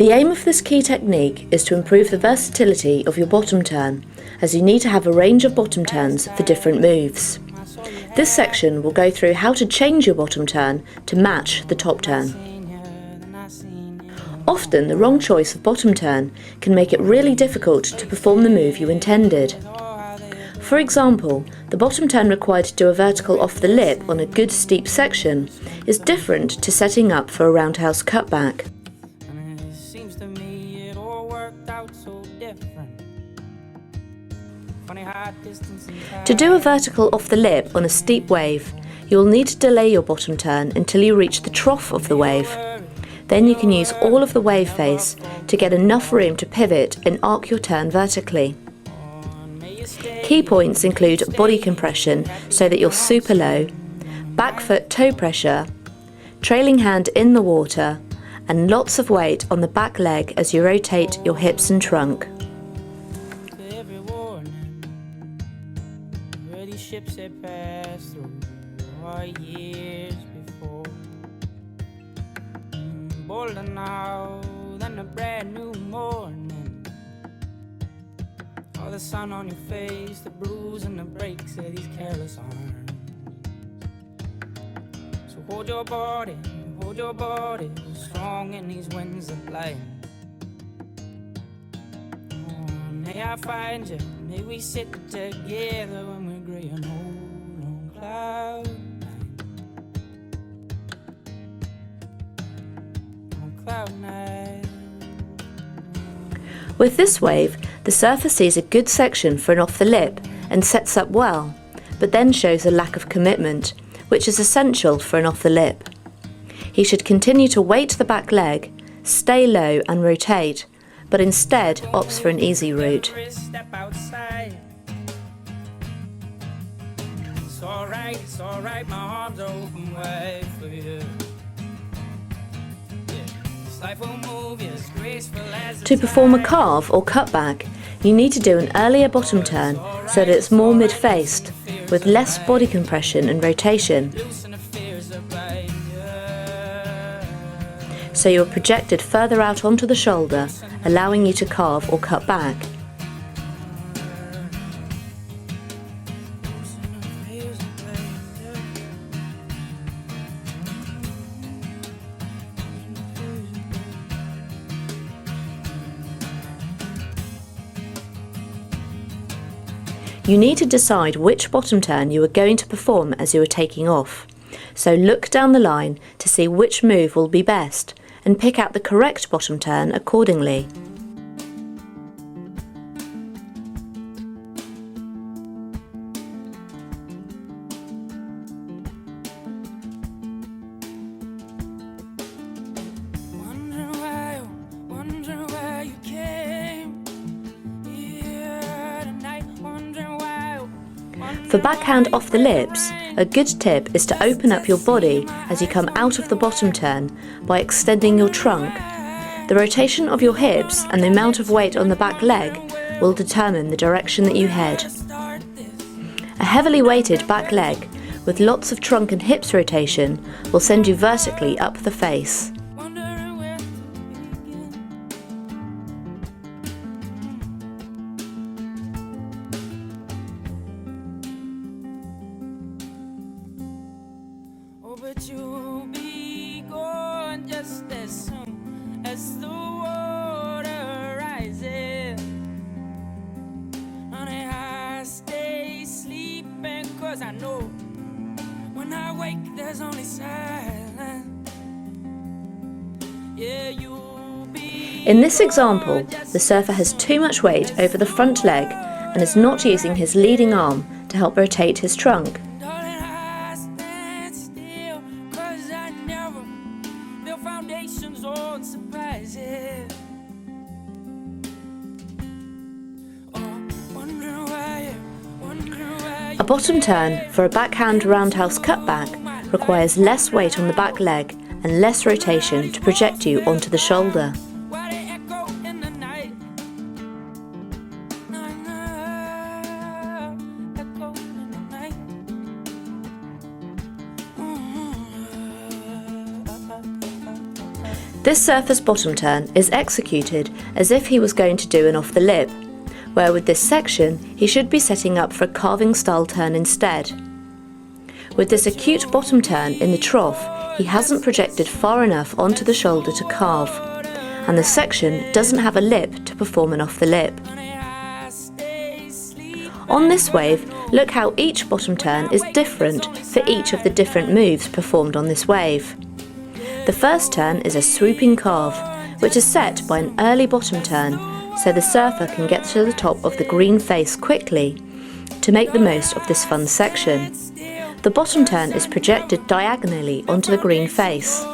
The aim of this key technique is to improve the versatility of your bottom turn, as you need to have a range of bottom turns for different moves. This section will go through how to change your bottom turn to match the top turn. Often the wrong choice of bottom turn can make it really difficult to perform the move you intended. For example, the bottom turn required to do a vertical off the lip on a good steep section is different to setting up for a roundhouse cutback. To do a vertical off the lip on a steep wave, you will need to delay your bottom turn until you reach the trough of the wave. Then you can use all of the wave face to get enough room to pivot and arc your turn vertically. Key points include body compression so that you're super low, back foot toe pressure, trailing hand in the water, and lots of weight on the back leg as you rotate your hips and trunk. Ships that passed through our years before, bolder now than a brand new morning. All the sun on your face, the bruise and the breaks of these careless arms. So hold your body strong in these winds of light. Oh, may I find you, may we sit together when we're gray and old on cloud nine. With this wave, the surfer sees a good section for an off the lip and sets up well, but then shows a lack of commitment, which is essential for an off the lip. He should continue to weight the back leg, stay low and rotate, but instead opts for an easy route. It's alright, my arms are open wide for you. This life will move you as graceful as To perform a carve or cutback, you need to do an earlier bottom turn so that it's more mid-faced, with less body compression and rotation. So you're projected further out onto the shoulder, allowing you to carve or cut back. You need to decide which bottom turn you are going to perform as you are taking off. So look down the line to see which move will be best and pick out the correct bottom turn accordingly. For backhand off the lips, a good tip is to open up your body as you come out of the bottom turn by extending your trunk. The rotation of your hips and the amount of weight on the back leg will determine the direction that you head. A heavily weighted back leg with lots of trunk and hips rotation will send you vertically up the face. But you'll be gone just as soon as the water rises. Honey, I stay sleeping 'cause I know when I wake there's only silence. Yeah, you'll be. In this example, the surfer has too much weight over the front leg and is not using his leading arm to help rotate his trunk. Foundations on surprises. A bottom turn for a backhand roundhouse cutback requires less weight on the back leg and less rotation to project you onto the shoulder. This surfer's bottom turn is executed as if he was going to do an off the lip, where with this section he should be setting up for a carving style turn instead. With this acute bottom turn in the trough, he hasn't projected far enough onto the shoulder to carve, and the section doesn't have a lip to perform an off the lip. On this wave, look how each bottom turn is different for each of the different moves performed on this wave. The first turn is a swooping carve, which is set by an early bottom turn so the surfer can get to the top of the green face quickly to make the most of this fun section. The bottom turn is projected diagonally onto the green face,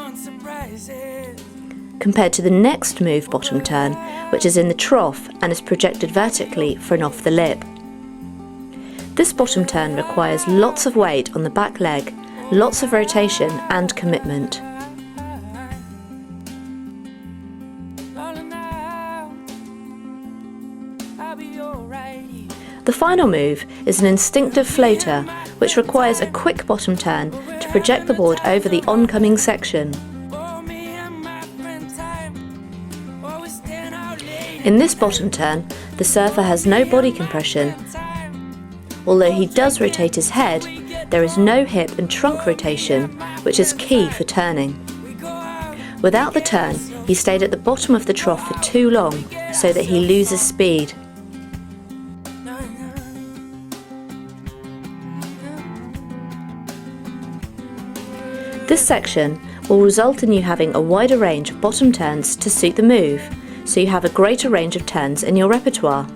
compared to the next move bottom turn, which is in the trough and is projected vertically for an off the lip. This bottom turn requires lots of weight on the back leg, lots of rotation and commitment. The final move is an instinctive floater, which requires a quick bottom turn to project the board over the oncoming section. In this bottom turn, the surfer has no body compression. Although he does rotate his head, there is no hip and trunk rotation, which is key for turning. Without the turn, he stayed at the bottom of the trough for too long, so that he loses speed. This section will result in you having a wider range of bottom turns to suit the move, so you have a greater range of turns in your repertoire.